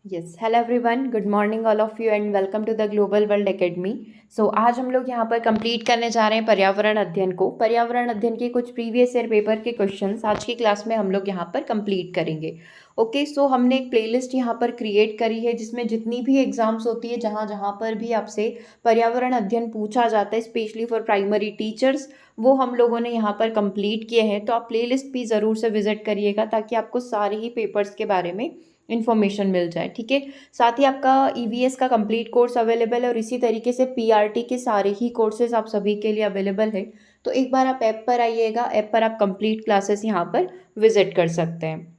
Yes, hello everyone, good morning all of you and welcome to the global world academy. So आज हम लोग यहाँ पर complete करने जा रहे हैं पर्यावरण अध्ययन को। पर्यावरण अध्ययन के कुछ प्रीवियस ईयर पेपर के क्वेश्चंस आज की क्लास में हम लोग यहाँ पर कंप्लीट करेंगे। ओके, सो हमने एक प्लेलिस्ट यहाँ पर क्रिएट करी है जिसमें जितनी भी एग्जाम्स होती है, जहाँ जहाँ पर भी आपसे पर्यावरण अध्ययन पूछा जाता है, स्पेशली फॉर प्राइमरी टीचर्स, वो हम लोगों ने यहाँ पर कंप्लीट किए हैं। तो आप प्लेलिस्ट भी ज़रूर से विजिट करिएगा ताकि आपको सारे ही पेपर्स के बारे में इन्फॉर्मेशन मिल जाए। ठीक है, साथ ही आपका ईवीएस का कंप्लीट कोर्स अवेलेबल है और इसी तरीके से पीआरटी के सारे ही कोर्सेज आप सभी के लिए अवेलेबल है। तो एक बार आप ऐप पर आइएगा, ऐप पर आप कंप्लीट क्लासेस यहाँ पर विजिट कर सकते हैं।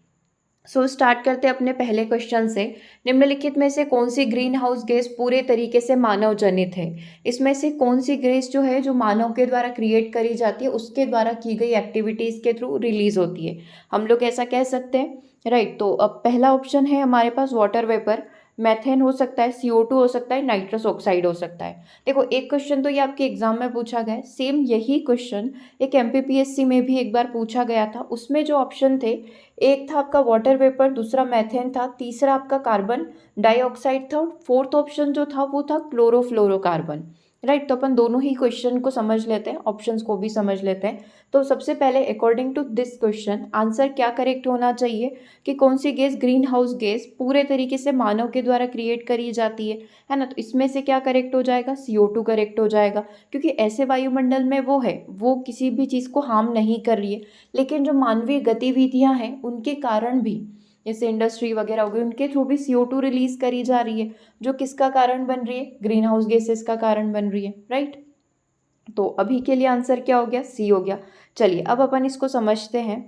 स्टार्ट करते हैं अपने पहले क्वेश्चन से। निम्नलिखित में से कौन सी ग्रीन हाउस गैस पूरे तरीके से मानव जनित है? इसमें से कौन सी गैस जो है जो मानव के द्वारा क्रिएट करी जाती है, उसके द्वारा की गई एक्टिविटीज़ के थ्रू रिलीज होती है, हम लोग ऐसा कह सकते हैं। राइट, तो अब पहला ऑप्शन है हमारे पास वाटर वेपर, मैथेन हो सकता है, CO2 हो सकता है, नाइट्रस ऑक्साइड हो सकता है। देखो, एक क्वेश्चन तो ये आपके एग्जाम में पूछा गया है, सेम यही क्वेश्चन एक MPPSC में भी एक बार पूछा गया था। उसमें जो ऑप्शन थे, एक था आपका वाटर वेपर, दूसरा मैथेन था, तीसरा आपका कार्बन डाइऑक्साइड था, और फोर्थ ऑप्शन जो था वो था क्लोरोफ्लोरोकार्बन। राइट, तो अपन दोनों ही क्वेश्चन को समझ लेते हैं, ऑप्शंस को भी समझ लेते हैं। तो सबसे पहले according to this question answer क्या करेक्ट होना चाहिए कि कौन सी गैस ग्रीन हाउस गैस पूरे तरीके से मानव के द्वारा क्रिएट करी जाती है ना? तो इसमें से क्या करेक्ट हो जाएगा? CO2 करेक्ट हो जाएगा, क्योंकि ऐसे वायुमंडल में वो है, वो किसी भी चीज़ को हार्म नहीं कर रही है, लेकिन जो मानवीय गतिविधियां हैं उनके कारण भी, जैसे इंडस्ट्री वगैरह हो गई, उनके थ्रू भी CO2 रिलीज करी जा रही है, जो किसका कारण बन रही है? ग्रीन हाउस गैसेस का कारण बन रही है। राइट, तो अभी के लिए आंसर क्या हो गया? सी हो गया। चलिए अब अपन इसको समझते हैं।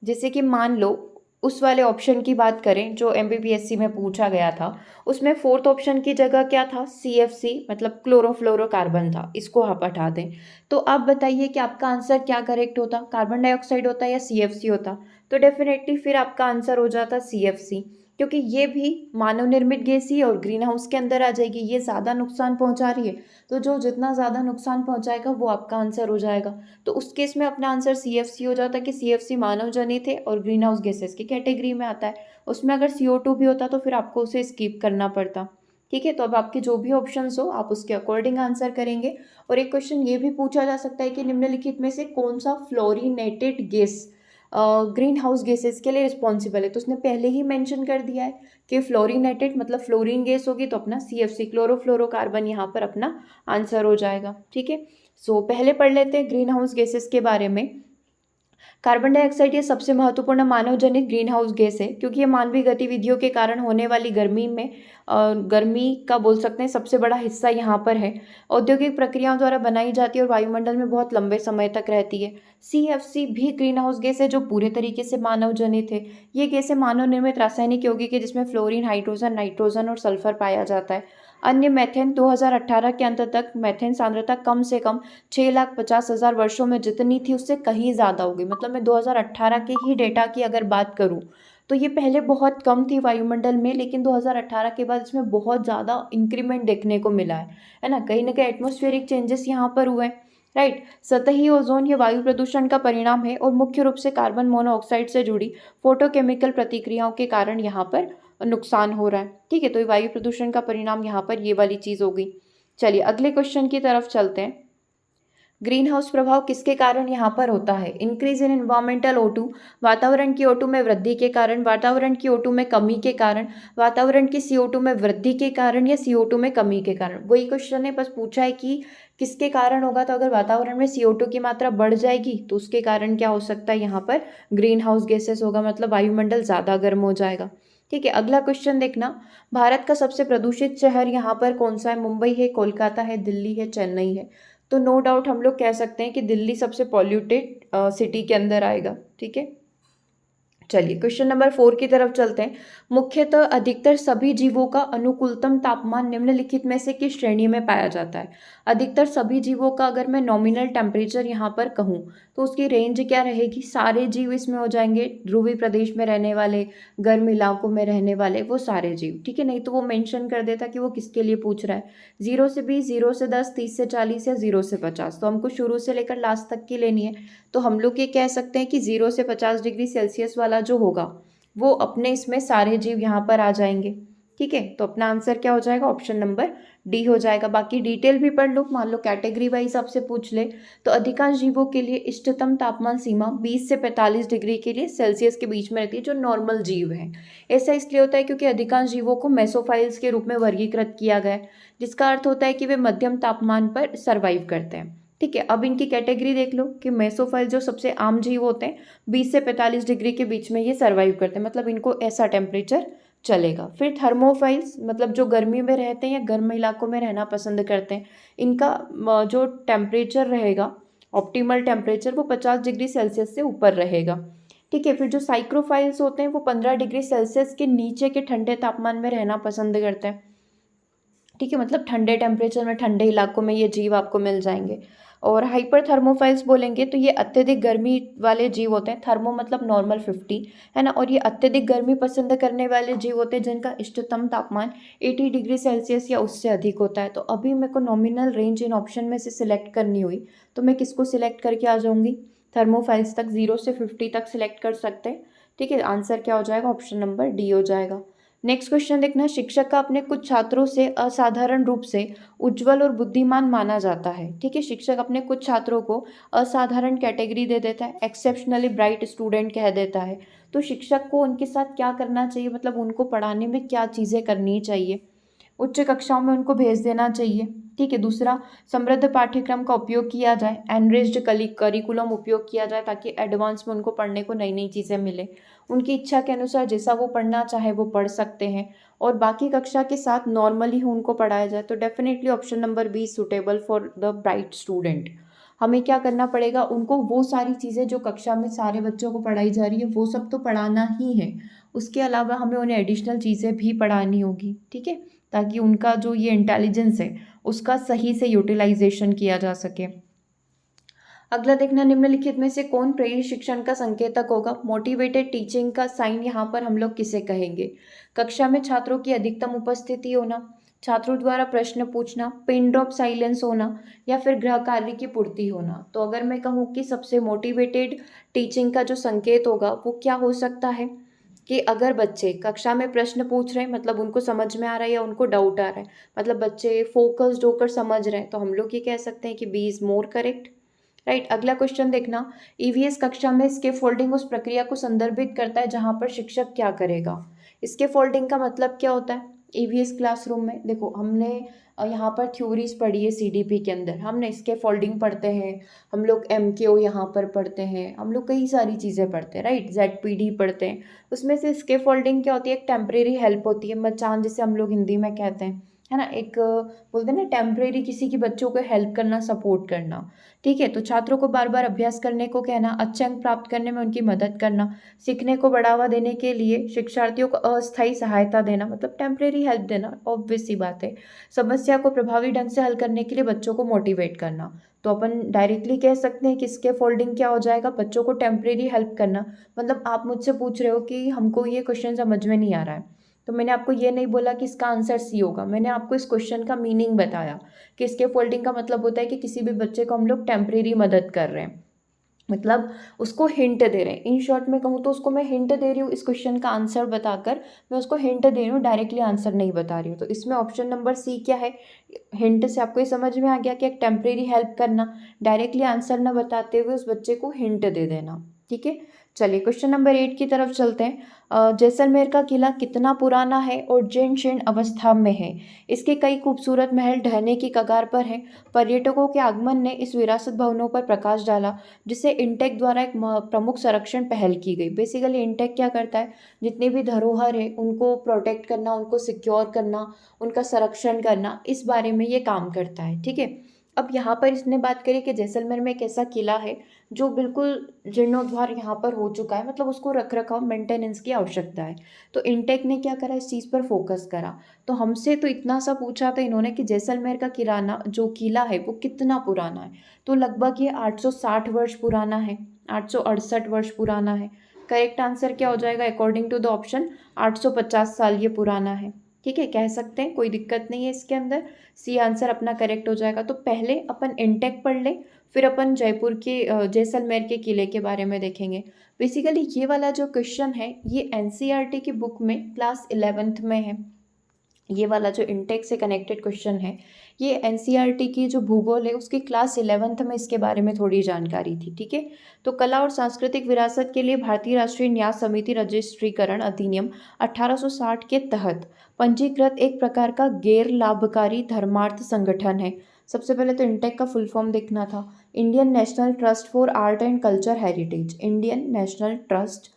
जैसे कि मान लो उस वाले ऑप्शन की बात करें जो MPPSC में पूछा गया था, उसमें फोर्थ ऑप्शन की जगह क्या था? CFC मतलब क्लोरोफ्लोरोकार्बन था, इसको आप हटा दें। तो आप बताइए कि आपका आंसर क्या करेक्ट होता? कार्बन डाइऑक्साइड होता या CFC होता? तो डेफिनेटली फिर आपका आंसर हो जाता CFC, क्योंकि ये भी मानव निर्मित गैस ही और ग्रीन हाउस के अंदर आ जाएगी, ये ज़्यादा नुकसान पहुंचा रही है, तो जो जितना ज़्यादा नुकसान पहुंचाएगा वो आपका आंसर हो जाएगा। तो उस केस में अपना आंसर CFC हो जाता है कि CFC मानव जनित है और ग्रीन हाउस गैसेस की कैटेगरी में आता है। उसमें अगर CO2 भी होता तो फिर आपको उसे स्किप करना पड़ता। ठीक है, तो अब आपके जो भी ऑप्शंस हो आप उसके अकॉर्डिंग आंसर करेंगे। और एक क्वेश्चन ये भी पूछा जा सकता है कि निम्नलिखित में से कौन सा fluorinated gas green house gases के लिए रिस्पॉन्सिबल है? तो उसने पहले ही मेंशन कर दिया है कि फ्लोरिनेटेड मतलब फ्लोरीन गैस होगी, तो अपना CFC क्लोरोफ्लोरोकार्बन यहाँ पर अपना आंसर हो जाएगा। ठीक है, पहले पढ़ लेते हैं ग्रीन हाउस गैसेस के बारे में। कार्बन डाइऑक्साइड ये सबसे महत्वपूर्ण मानव जनित ग्रीन हाउस गैस है, क्योंकि ये मानवीय गतिविधियों के कारण होने वाली गर्मी में गर्मी का बोल सकते हैं सबसे बड़ा हिस्सा यहाँ पर है। औद्योगिक प्रक्रियाओं द्वारा बनाई जाती है और वायुमंडल में बहुत लंबे समय तक रहती है। CFC भी ग्रीन हाउस गैस है जो पूरे तरीके से मानव जनित है। ये गैसें मानव निर्मित रासायनिक यौगिक है जिसमें फ्लोरीन, हाइड्रोजन, नाइट्रोजन और सल्फर पाया जाता है। अन्य मेथेन 2018 के अंत तक मेथेन सांद्रता कम से कम 6,50,000 वर्षों में जितनी थी उससे कहीं ज़्यादा हो गई। मतलब मैं 2018 के ही डेटा की अगर बात करूँ तो ये पहले बहुत कम थी वायुमंडल में, लेकिन 2018 के बाद इसमें बहुत ज़्यादा इंक्रीमेंट देखने को मिला है ना? कहीं ना कहीं एटमॉस्फेरिक चेंजेस यहाँ पर हुए हैं। राइट, सतही ओजोन ये वायु प्रदूषण का परिणाम है और मुख्य रूप से कार्बन मोनोऑक्साइड से जुड़ी फोटोकेमिकल प्रतिक्रियाओं के कारण यहाँ पर नुकसान हो रहा है। ठीक है, तो ये वायु प्रदूषण का परिणाम यहाँ पर ये वाली चीज़ हो गई। चलिए अगले क्वेश्चन की तरफ चलते हैं। ग्रीन हाउस प्रभाव किसके कारण यहाँ पर होता है? इंक्रीज इन एनवायरमेंटल O2, वातावरण की O2 में वृद्धि के कारण, वातावरण की O2 में कमी के कारण, वातावरण की CO2 में वृद्धि के कारण या CO2 में कमी के कारण। वही क्वेश्चन है, बस पूछा है कि किसके कारण होगा। तो अगर वातावरण में CO2 की मात्रा बढ़ जाएगी तो उसके कारण क्या हो सकता है? यहाँ पर ग्रीन हाउस गैसेस होगा, मतलब वायुमंडल ज़्यादा गर्म हो जाएगा। ठीक है, अगला क्वेश्चन देखना। भारत का सबसे प्रदूषित शहर यहाँ पर कौन सा है? मुंबई है, कोलकाता है, दिल्ली है, चेन्नई है? तो नो डाउट हम लोग कह सकते हैं कि दिल्ली सबसे पॉल्यूटेड सिटी के अंदर आएगा। ठीक है, चलिए क्वेश्चन नंबर 4 की तरफ चलते हैं। मुख्यतः अधिकतर सभी जीवों का अनुकूलतम तापमान निम्नलिखित में से किस श्रेणी में पाया जाता है? अधिकतर सभी जीवों का अगर मैं नॉमिनल टेम्परेचर यहाँ पर कहूँ तो उसकी रेंज क्या रहेगी? सारे जीव इसमें हो जाएंगे, ध्रुवीय प्रदेश में रहने वाले, गर्म इलाकों में रहने वाले, वो सारे जीव। ठीक है, नहीं तो वो मेंशन कर देता कि वो किसके लिए पूछ रहा है। 0 से 20, 0 से 10, 30 से 40 या 0 से 50। तो हमको शुरू से लेकर लास्ट तक की लेनी है। तो हम लोग ये कह सकते हैं कि 0 से 50 डिग्री सेल्सियस वाला जो होगा वो अपने इसमें सारे जीव यहाँ पर आ जाएंगे। ठीक है, तो अपना आंसर क्या हो जाएगा, ऑप्शन नंबर डी हो जाएगा। बाकी डिटेल भी पढ़ लो, मान लो कैटेगरी वाइज आपसे पूछ ले तो अधिकांश जीवों के लिए इष्टतम तापमान सीमा 20 से 45 डिग्री के लिए सेल्सियस के बीच में रहती है, जो नॉर्मल जीव है। ऐसा इसलिए होता है क्योंकि अधिकांश जीवों को मेसोफाइल्स के रूप में वर्गीकृत किया गया है, जिसका अर्थ होता है कि वे मध्यम तापमान पर सर्वाइव करते हैं। ठीक है, अब इनकी कैटेगरी देख लो कि मेसोफाइल जो सबसे आम जीव होते हैं 20 से 45 डिग्री के बीच में ये सर्वाइव करते हैं, मतलब इनको ऐसा टेम्परेचर चलेगा। फिर थर्मोफाइल्स मतलब जो गर्मी में रहते हैं या गर्म इलाकों में रहना पसंद करते हैं, इनका जो टेम्परेचर रहेगा, ऑप्टिमल टेम्परेचर, वो 50 डिग्री सेल्सियस से ऊपर रहेगा। ठीक है, फिर जो साइक्रोफाइल्स होते हैं वो 15 डिग्री सेल्सियस के नीचे के ठंडे तापमान में रहना पसंद करते हैं। ठीक है, मतलब ठंडे टेम्परेचर में, ठंडे इलाकों में ये जीव आपको मिल जाएंगे। और हाइपर थर्मोफाइल्स बोलेंगे तो ये अत्यधिक गर्मी वाले जीव होते हैं। थर्मो मतलब नॉर्मल 50 है ना, और ये अत्यधिक गर्मी पसंद करने वाले जीव होते हैं जिनका इष्टतम तापमान 80 डिग्री सेल्सियस या उससे अधिक होता है। तो अभी मेरे को नॉमिनल रेंज इन ऑप्शन में से सिलेक्ट करनी हुई तो मैं किसको सिलेक्ट करके आ जाऊँगी, थर्मोफाइल्स तक, 0 से 50 तक सिलेक्ट कर सकते हैं। ठीक है, आंसर क्या हो जाएगा, ऑप्शन नंबर डी हो जाएगा। नेक्स्ट क्वेश्चन देखना, शिक्षक का अपने कुछ छात्रों से असाधारण रूप से उज्जवल और बुद्धिमान माना जाता है। ठीक है, शिक्षक अपने कुछ छात्रों को असाधारण कैटेगरी दे देता है, एक्सेप्शनली ब्राइट स्टूडेंट कह देता है। तो शिक्षक को उनके साथ क्या करना चाहिए, मतलब उनको पढ़ाने में क्या चीज़ें करनी चाहिए, उच्च कक्षाओं में उनको भेज देना चाहिए। ठीक है, दूसरा, समृद्ध पाठ्यक्रम का उपयोग किया जाए, एनरिच्ड करिकुलम उपयोग किया जाए ताकि एडवांस में उनको पढ़ने को नई नई चीज़ें मिले, उनकी इच्छा के अनुसार जैसा वो पढ़ना चाहे वो पढ़ सकते हैं, और बाकी कक्षा के साथ नॉर्मली ही उनको पढ़ाया जाए। तो definitely option number B suitable for the bright student. हमें क्या करना पड़ेगा, उनको वो सारी चीज़ें जो कक्षा में सारे बच्चों को पढ़ाई जा रही है वो सब तो पढ़ाना ही है, उसके अलावा हमें उन्हें एडिशनल चीज़ें भी पढ़ानी होगी। ठीक है, ताकि उनका जो ये इंटेलिजेंस है उसका सही से यूटिलाइजेशन किया जा सके। अगला देखना, निम्नलिखित में से कौन प्रेरित शिक्षण का संकेतक होगा। मोटिवेटेड टीचिंग का साइन यहाँ पर हम लोग किसे कहेंगे, कक्षा में छात्रों की अधिकतम उपस्थिति होना, छात्रों द्वारा प्रश्न पूछना, पिन ड्रॉप साइलेंस होना, या फिर गृह कार्य की पूर्ति होना। तो अगर मैं कहूँ कि सबसे मोटिवेटेड टीचिंग का जो संकेत होगा वो क्या हो सकता है, कि अगर बच्चे कक्षा में प्रश्न पूछ रहे हैं मतलब उनको समझ में आ रहा है या उनको डाउट आ रहा है, मतलब बच्चे फोकस्ड होकर समझ रहे हैं, तो हम लोग ये कह सकते हैं कि B is more correct. Right, अगला क्वेश्चन देखना, ईवीएस कक्षा में स्केप फोल्डिंग उस प्रक्रिया को संदर्भित करता है जहां पर शिक्षक क्या करेगा। स्केप फोल्डिंग का मतलब क्या होता है, ईवीएस क्लासरूम में देखो हमने यहाँ पर थ्योरीज पढ़ी है, सीडीपी के अंदर हमने स्केप फोल्डिंग पढ़ते हैं, हम लोग एमकेओ यहाँ पर पढ़ते हैं, हम लोग कई सारी चीज़ें पढ़ते हैं, राइट, जेडपीडी पढ़ते हैं। उसमें से स्केप फोल्डिंग क्या होती है, एक टेम्परेरी हेल्प होती है, मचान जिसे हम लोग हिंदी में कहते हैं, है ना, एक बोलते हैं ना टेम्परेरी किसी की बच्चों को हेल्प करना, सपोर्ट करना। ठीक है, तो छात्रों को बार बार अभ्यास करने को कहना, अच्छे अंक प्राप्त करने में उनकी मदद करना, सीखने को बढ़ावा देने के लिए शिक्षार्थियों को अस्थायी सहायता देना, मतलब टेम्परेरी हेल्प देना, ऑब्वियस सी बात है। समस्या को प्रभावी ढंग से हल करने के लिए बच्चों को मोटिवेट करना। तो अपन डायरेक्टली कह सकते हैं कि इसके फोल्डिंग क्या हो जाएगा, बच्चों को टेम्परेरी हेल्प करना। मतलब आप मुझसे पूछ रहे हो कि हमको ये क्वेश्चन समझ में नहीं आ रहा है, तो मैंने आपको ये नहीं बोला कि इसका आंसर सी होगा, मैंने आपको इस क्वेश्चन का मीनिंग बताया कि इसके फोल्डिंग का मतलब होता है कि किसी भी बच्चे को हम लोग टेम्परेरी मदद कर रहे हैं, मतलब उसको हिंट दे रहे हैं। इन शॉर्ट में कहूँ तो उसको मैं हिंट दे रही हूँ, इस क्वेश्चन का आंसर बताकर मैं उसको हिंट दे रही हूँ, डायरेक्टली आंसर नहीं बता रही हूँ। तो इसमें ऑप्शन नंबर सी क्या है, हिंट से आपको ये समझ में आ गया कि एक टेम्परेरी हेल्प करना, डायरेक्टली आंसर न बताते हुए उस बच्चे को हिंट दे देना। ठीक है, चलिए क्वेश्चन नंबर 8 की तरफ चलते हैं। जैसलमेर का किला कितना पुराना है और जीर्ण शीर्ण अवस्था में है। इसके कई खूबसूरत महल ढहने की कगार पर हैं। पर्यटकों के आगमन ने इस विरासत भवनों पर प्रकाश डाला, जिसे इंटेक द्वारा एक प्रमुख संरक्षण पहल की गई। बेसिकली इंटेक क्या करता है, जितनी भी धरोहर है उनको प्रोटेक्ट करना, उनको सिक्योर करना, उनका संरक्षण करना, इस बारे में ये काम करता है। ठीक है, अब यहाँ पर इसने बात करी कि जैसलमेर में एक ऐसा किला है जो बिल्कुल जीर्णोद्धार यहाँ पर हो चुका है, मतलब उसको रख रखाव मेंटेनेंस की आवश्यकता है। तो इंटेक ने क्या करा, इस चीज़ पर फोकस करा। तो हमसे तो इतना सा पूछा था इन्होंने कि जैसलमेर का किराना जो किला है वो कितना पुराना है, तो लगभग ये 860 वर्ष पुराना है, 868 वर्ष पुराना है। करेक्ट आंसर क्या हो जाएगा, अकॉर्डिंग टू द ऑप्शन 850 साल ये पुराना है। ठीक है, कह सकते हैं, कोई दिक्कत नहीं है इसके अंदर, सी आंसर अपना करेक्ट हो जाएगा। तो पहले अपन इंटेक पढ़ लें, फिर अपन जयपुर के जैसलमेर के किले के बारे में देखेंगे। बेसिकली ये वाला जो क्वेश्चन है ये एनसीईआरटी की बुक में क्लास 11th में है। ये वाला जो इंटेक से कनेक्टेड क्वेश्चन है, ये एनसीईआरटी की जो भूगोल है उसकी क्लास 11th में इसके बारे में थोड़ी जानकारी थी। ठीक है, तो कला और सांस्कृतिक विरासत के लिए भारतीय राष्ट्रीय न्यास समिति रजिस्ट्रीकरण अधिनियम 1860 के तहत पंजीकृत एक प्रकार का गैर लाभकारी धर्मार्थ संगठन है। सबसे पहले तो इंटेक का फुल फॉर्म देखना था, Indian national trust for art and culture heritage, Indian national trust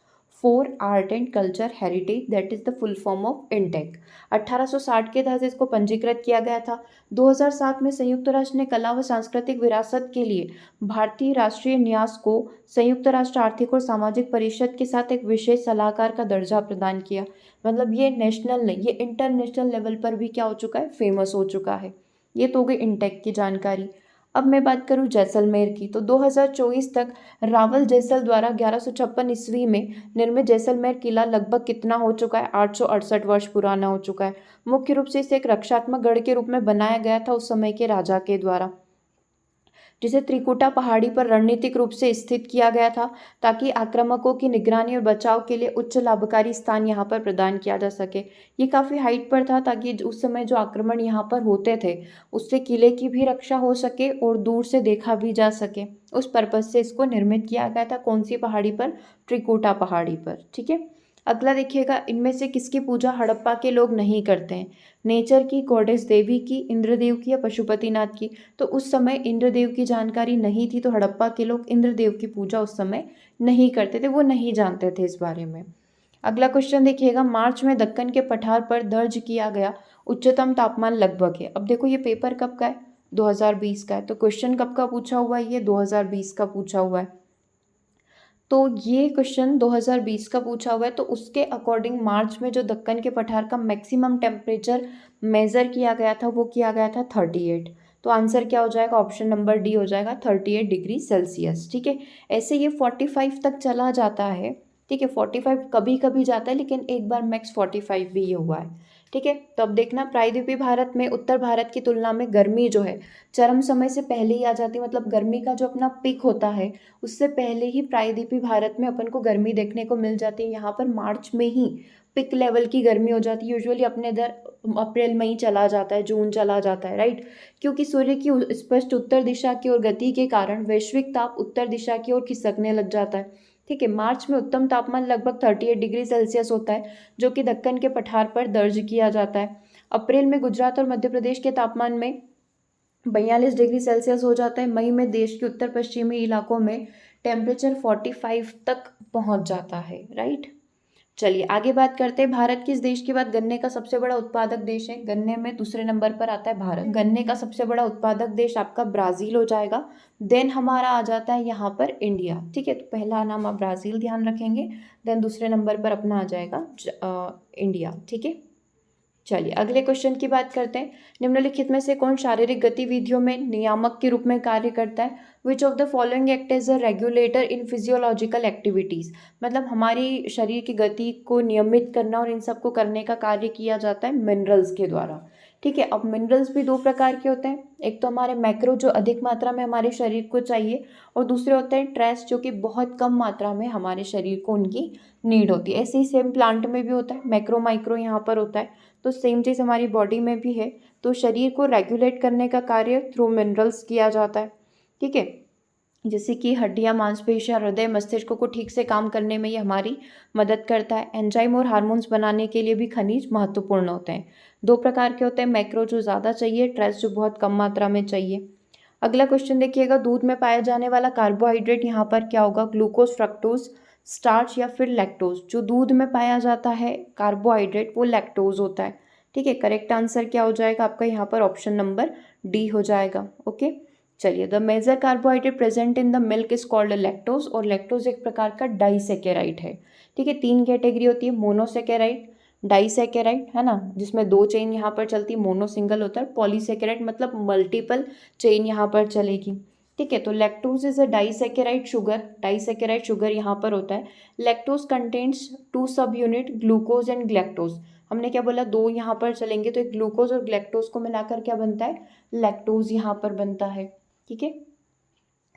for art and culture heritage, that is the full form of intake. 1860 के तहत इसको पंजीकृत किया गया था। 2007 में संयुक्त राष्ट्र ने कला व सांस्कृतिक विरासत के लिए भारतीय राष्ट्रीय न्यास को संयुक्त राष्ट्र आर्थिक और सामाजिक परिषद के साथ एक विशेष सलाहकार का दर्जा प्रदान किया। मतलब ये नेशनल नहीं, ये इंटरनेशनल लेवल पर भी क्या हो चुका है, फेमस हो चुका है। ये तो हो गई इंटेक की जानकारी। अब मैं बात करूं जैसलमेर की, तो 2024 तक रावल जैसल द्वारा 1156 ईस्वी में निर्मित जैसलमेर किला लगभग कितना हो चुका है, 868 वर्ष पुराना हो चुका है। मुख्य रूप से इसे एक रक्षात्मक गढ़ के रूप में बनाया गया था उस समय के राजा के द्वारा, जिसे त्रिकुटा पहाड़ी पर रणनीतिक रूप से स्थित किया गया था ताकि आक्रामकों की निगरानी और बचाव के लिए उच्च लाभकारी स्थान यहाँ पर प्रदान किया जा सके। ये काफ़ी हाइट पर था ताकि उस समय जो आक्रमण यहाँ पर होते थे उससे किले की भी रक्षा हो सके और दूर से देखा भी जा सके। उस पर्पज से इसको निर्मित किया गया था। कौन सी पहाड़ी पर, त्रिकुटा पहाड़ी पर। ठीक है, अगला देखिएगा, इनमें से किसकी पूजा हड़प्पा के लोग नहीं करते हैं, नेचर की, गॉडेस देवी की, इंद्रदेव की या पशुपतिनाथ की। तो उस समय इंद्रदेव की जानकारी नहीं थी, तो हड़प्पा के लोग इंद्रदेव की पूजा उस समय नहीं करते थे, वो नहीं जानते थे इस बारे में। अगला क्वेश्चन देखिएगा, मार्च में दक्कन के पठार पर दर्ज किया गया उच्चतम तापमान लगभग है। अब देखो ये पेपर कब का है, 2020 का है, तो क्वेश्चन कब का पूछा हुआ है, ये 2020 का पूछा हुआ है। तो ये क्वेश्चन 2020 का पूछा हुआ है, तो उसके अकॉर्डिंग मार्च में जो दक्कन के पठार का मैक्सिमम टेम्परेचर मेज़र किया गया था वो किया गया था 38। तो आंसर क्या हो जाएगा, ऑप्शन नंबर डी हो जाएगा, 38 डिग्री सेल्सियस। ठीक है, ऐसे ये 45 तक चला जाता है। ठीक है, 45 कभी कभी जाता है, लेकिन एक बार मैक्स 45 भी ये हुआ है। ठीक है, तो अब देखना, प्रायद्वीपीय भारत में उत्तर भारत की तुलना में गर्मी जो है चरम समय से पहले ही आ जाती है। मतलब गर्मी का जो अपना पीक होता है उससे पहले ही प्रायद्वीपीय भारत में अपन को गर्मी देखने को मिल जाती है। यहाँ पर मार्च में ही पिक लेवल की गर्मी हो जाती है। यूजुअली अपने इधर अप्रैल में ही चला जाता है, जून चला जाता है, राइट, क्योंकि सूर्य की स्पष्ट उत्तर दिशा की ओर गति के कारण वैश्विक ताप उत्तर दिशा की ओर खिसकने लग जाता है। ठीक है, मार्च में उत्तम तापमान लगभग 38 डिग्री सेल्सियस होता है, जो कि दक्कन के पठार पर दर्ज किया जाता है। अप्रैल में गुजरात और मध्य प्रदेश के तापमान में 42 डिग्री सेल्सियस हो जाता है। मई में देश के उत्तर पश्चिमी इलाकों में टेम्परेचर 45 तक पहुंच जाता है, राइट। चलिए आगे बात करते हैं, भारत किस देश के बाद गन्ने का सबसे बड़ा उत्पादक देश है। गन्ने में दूसरे नंबर पर आता है भारत। गन्ने का सबसे बड़ा उत्पादक देश आपका ब्राज़ील हो जाएगा। देन हमारा आ जाता है यहाँ पर इंडिया। ठीक है, तो पहला नाम आप ब्राज़ील ध्यान रखेंगे, देन दूसरे नंबर पर अपना आ जाएगा इंडिया। ठीक है, चलिए अगले क्वेश्चन की बात करते हैं। निम्नलिखित में से कौन शारीरिक गतिविधियों में नियामक के रूप में कार्य करता है। Which of the following act as a regulator in physiological activities. मतलब हमारी शरीर की गति को नियमित करना और इन सब को करने का कार्य किया जाता है मिनरल्स के द्वारा। ठीक है, अब मिनरल्स भी दो प्रकार के होते हैं, एक तो हमारे मैक्रो जो अधिक मात्रा में हमारे शरीर को चाहिए, और दूसरे होते हैं ट्रेस जो कि बहुत कम मात्रा में हमारे शरीर को उनकी नीड होती है। ऐसे ही सेम प्लांट में भी होता है, मैक्रो माइक्रो यहाँ पर होता है, तो सेम चीज़ हमारी बॉडी में भी है। तो शरीर को रेगुलेट करने का कार्य थ्रू मिनरल्स किया जाता है। ठीक है, जैसे कि हड्डियाँ, मांसपेशियाँ, हृदय, मस्तिष्क को ठीक से काम करने में ये हमारी मदद करता है। एंजाइम और हार्मोन्स बनाने के लिए भी खनिज महत्वपूर्ण होते हैं। दो प्रकार के होते हैं, मैक्रो जो ज़्यादा चाहिए, ट्रेस जो बहुत कम मात्रा में चाहिए। अगला क्वेश्चन देखिएगा, दूध में पाया जाने वाला कार्बोहाइड्रेट यहाँ पर क्या होगा, ग्लूकोज, फ्रक्टोज, स्टार्च या फिर लैक्टोज। जो दूध में पाया जाता है कार्बोहाइड्रेट वो लैक्टोज होता है। ठीक है, करेक्ट आंसर क्या हो जाएगा आपका यहाँ पर, ऑप्शन नंबर डी हो जाएगा। ओके, चलिए, the major carbohydrate present in the milk is called lactose, और लैक्टोज एक प्रकार का डाइसेकेराइड है। ठीक है, तीन कैटेगरी होती है, मोनोसेकेराइड, डाइसेकेराइड, है ना, जिसमें दो चेन यहाँ पर चलती है, मोनो सिंगल होता है, पॉलीसेकेराइड मतलब मल्टीपल चेन यहाँ पर चलेगी। ठीक है, तो lactose is a disaccharide sugar यहाँ पर होता है। लैक्टोज कंटेन्स टू सब यूनिट, ग्लूकोज एंड ग्लैक्टोज। हमने क्या बोला, दो यहाँ पर चलेंगे, तो एक ग्लूकोज और ग्लैक्टोज को मिलाकर क्या बनता है, लैक्टोज यहाँ पर बनता है। ठीक है,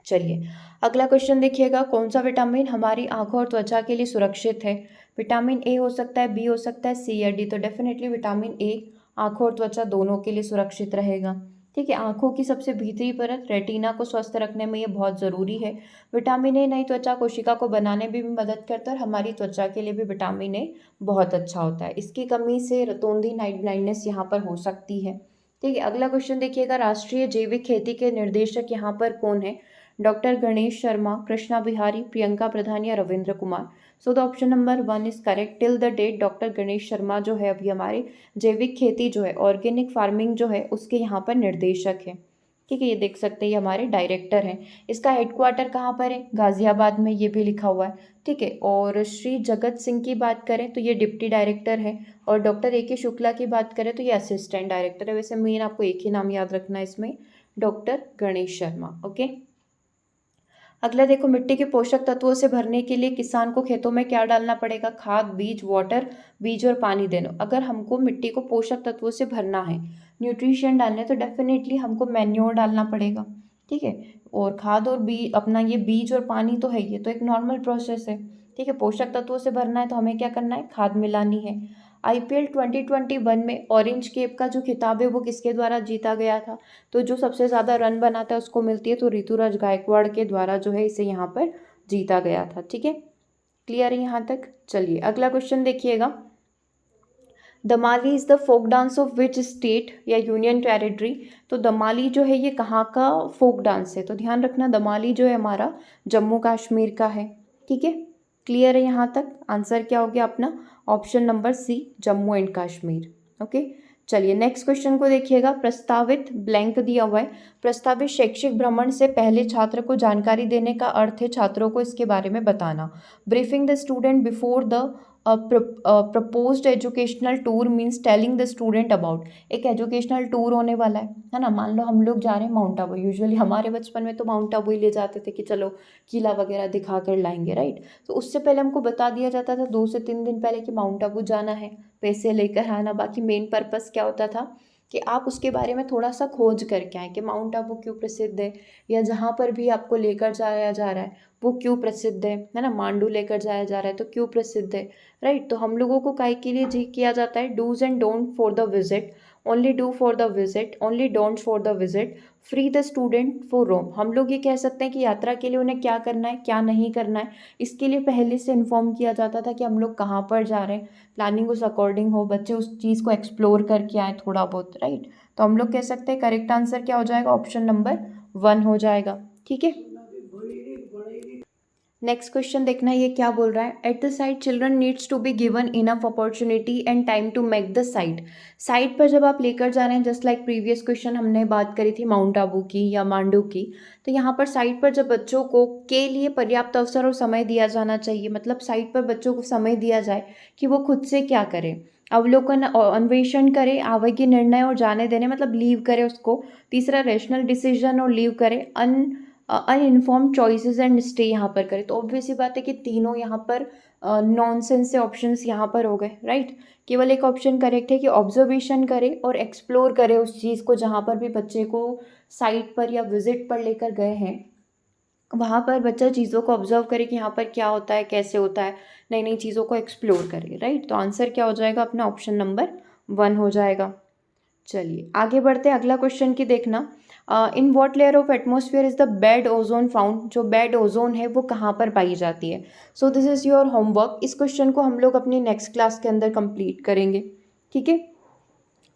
चलिए अगला क्वेश्चन देखिएगा, कौन सा विटामिन हमारी आंखों और त्वचा के लिए सुरक्षित है। विटामिन ए हो सकता है, बी हो सकता है, सी या डी। तो डेफिनेटली विटामिन ए आँखों और त्वचा दोनों के लिए सुरक्षित रहेगा। ठीक है, आँखों की सबसे भीतरी परत रेटिना को स्वस्थ रखने में ये बहुत ज़रूरी है। विटामिन ए नई त्वचा कोशिका को बनाने में भी मदद करता है और हमारी त्वचा के लिए भी विटामिन ए बहुत अच्छा होता है। इसकी कमी से रतौंधी नाइट ब्लाइंडनेस यहाँ पर हो सकती है। ठीक है, अगला क्वेश्चन देखिएगा, राष्ट्रीय जैविक खेती के निर्देशक यहाँ पर कौन है? डॉक्टर गणेश शर्मा, कृष्णा बिहारी, प्रियंका प्रधान या Ravindra Kumar. So the option number 1 is correct. Till the date doctor Ganesh Sharma जो है अभी हमारे जैविक खेती जो है, ऑर्गेनिक फार्मिंग जो है, उसके यहाँ पर निर्देशक है। ठीक है, ये देख सकते हैं, ये हमारे डायरेक्टर हैं। इसका हेडक्वार्टर कहाँ पर है? गाजियाबाद में, ये भी लिखा हुआ है। ठीक है, और श्री जगत सिंह की बात करें तो ये डिप्टी डायरेक्टर है, और डॉक्टर ए के शुक्ला की बात करें तो ये असिस्टेंट डायरेक्टर है। वैसे मेन आपको एक ही नाम याद रखना है इसमें, डॉक्टर गणेश शर्मा। ओके, अगला देखो, मिट्टी के पोषक तत्वों से भरने के लिए किसान को खेतों में क्या डालना पड़ेगा? खाद, बीज, वाटर, बीज और पानी देना। अगर हमको मिट्टी को पोषक तत्वों से भरना है, न्यूट्रिशन डालने, तो डेफिनेटली हमको मैन्योर डालना पड़ेगा। ठीक है, और खाद और अपना ये बीज और पानी तो है, ये तो एक नॉर्मल प्रोसेस है। ठीक है, पोषक तत्वों से भरना है तो हमें क्या करना है? खाद मिलानी है। IPL 2021 में ऑरेंज कैप का जो खिताब है वो किसके द्वारा जीता गया था? तो जो सबसे ज़्यादा रन बनाता है उसको मिलती है, तो ऋतुराज गायकवाड़ के द्वारा जो है इसे यहाँ पर जीता गया था। ठीक है, क्लियर है यहाँ तक? चलिए अगला क्वेश्चन देखिएगा, Damali is the folk dance of which state या यूनियन टेरिटरी? तो दमाली जो है ये कहाँ का फोक डांस है? तो ध्यान रखना, दमाली जो है हमारा जम्मू कश्मीर का है। ठीक है, क्लियर है यहाँ तक? आंसर क्या हो गया अपना? Option number C, Jammu and Kashmir. Okay, चलिए नेक्स्ट क्वेश्चन को देखिएगा, प्रस्तावित ब्लैंक दिया हुआ है, प्रस्तावित शैक्षिक भ्रमण से पहले छात्र को जानकारी देने का अर्थ है छात्रों को इसके बारे में बताना। Briefing the student before the proposed educational tour means telling the student about. एक एजुकेशनल टूर होने वाला है ना, मान लो हम लोग जा रहे हैं माउंट आबू। यूजुअली हमारे बचपन में तो माउंट आबू ही ले जाते थे कि चलो किला वगैरह दिखा कर लाएंगे, राइट? तो उससे पहले हमको बता दिया जाता था 2 से 3 दिन पहले कि माउंट आबू जाना है, पैसे लेकर आना। बाकी मेन पर्पस क्या होता था कि आप उसके बारे में थोड़ा सा खोज करके आएँ कि माउंट आबू क्यों प्रसिद्ध है, या जहाँ पर भी आपको लेकर जाया जा रहा है वो क्यों प्रसिद्ध है ना। मांडू लेकर जाया जा रहा है तो क्यों प्रसिद्ध है, राइट? तो हम लोगों को काहे के लिए जी किया जाता है, dos and don't for the visit, only do for the visit, only don'ts for the visit, free the student for roam. हम लोग ये कह सकते हैं कि यात्रा के लिए उन्हें क्या करना है, क्या नहीं करना है, इसके लिए पहले से इन्फॉर्म किया जाता था कि हम लोग कहाँ पर जा रहे हैं, प्लानिंग उस अकॉर्डिंग हो, बच्चे उस चीज़ को एक्सप्लोर करके आए थोड़ा बहुत, राइट? तो हम लोग कह सकते हैं करेक्ट आंसर क्या हो जाएगा? ऑप्शन नंबर 1 हो जाएगा। ठीक है, नेक्स्ट क्वेश्चन देखना ये क्या बोल रहा है, at the site children needs to be given enough opportunity and time to make the site. Site पर जब आप लेकर जा रहे हैं, जस्ट लाइक प्रीवियस क्वेश्चन हमने बात करी थी माउंट आबू की या मांडू की, तो यहाँ पर साइट पर जब बच्चों को के लिए पर्याप्त अवसर और समय दिया जाना चाहिए। मतलब साइट पर बच्चों को समय दिया जाए कि वो खुद से क्या करें, अवलोकन अन्वेषण करे, आगे के निर्णय और जाने देने, मतलब लीव करे उसको। तीसरा रेशनल डिसीजन और लीव करे, अनइन्फॉर्म चॉइसेस एंड स्टे यहाँ पर करें। तो ऑब्वियस सी बात है कि तीनों यहाँ पर नॉनसेंस से ऑप्शंस यहाँ पर हो गए, राइट? केवल एक ऑप्शन करेक्ट है कि ऑब्जर्वेशन करे और एक्सप्लोर करे उस चीज़ को, जहाँ पर भी बच्चे को साइट पर या विजिट पर लेकर गए हैं वहाँ पर बच्चा चीज़ों को ऑब्जर्व करे कि यहाँ पर क्या होता है, कैसे होता है, नई नई चीज़ों को एक्सप्लोर करे, राइट? तो आंसर क्या हो जाएगा अपना? ऑप्शन नंबर 1 हो जाएगा। चलिए आगे बढ़ते हैं, अगला क्वेश्चन की देखना, in what layer of atmosphere is the bed ozone found? जो बेड ओजोन है वो कहाँ पर पाई जाती है? So this is your homework. इस क्वेश्चन को हम लोग अपनी नेक्स्ट क्लास के अंदर कंप्लीट करेंगे। ठीक है,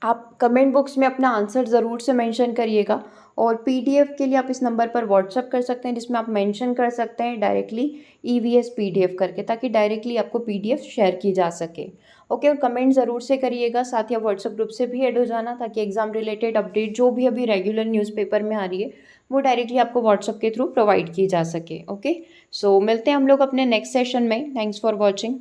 आप कमेंट बॉक्स में अपना आंसर ज़रूर से मेंशन करिएगा, और पीडीएफ के लिए आप इस नंबर पर व्हाट्सअप कर सकते हैं, जिसमें आप मेंशन कर सकते हैं डायरेक्टली EVS PDF करके, ताकि डायरेक्टली आपको PDF शेयर की जा सके। ओके, और कमेंट ज़रूर से करिएगा, साथ ही आप व्हाट्सअप ग्रुप से भी ऐड हो जाना, ताकि एग्जाम रिलेटेड अपडेट जो भी अभी रेगुलर न्यूज़पेपर में आ रही है वो डायरेक्टली आपको व्हाट्सअप के थ्रू प्रोवाइड की जा सके। ओके, सो मिलते हैं हम लोग अपने नेक्स्ट सेशन में। Thanks for watching.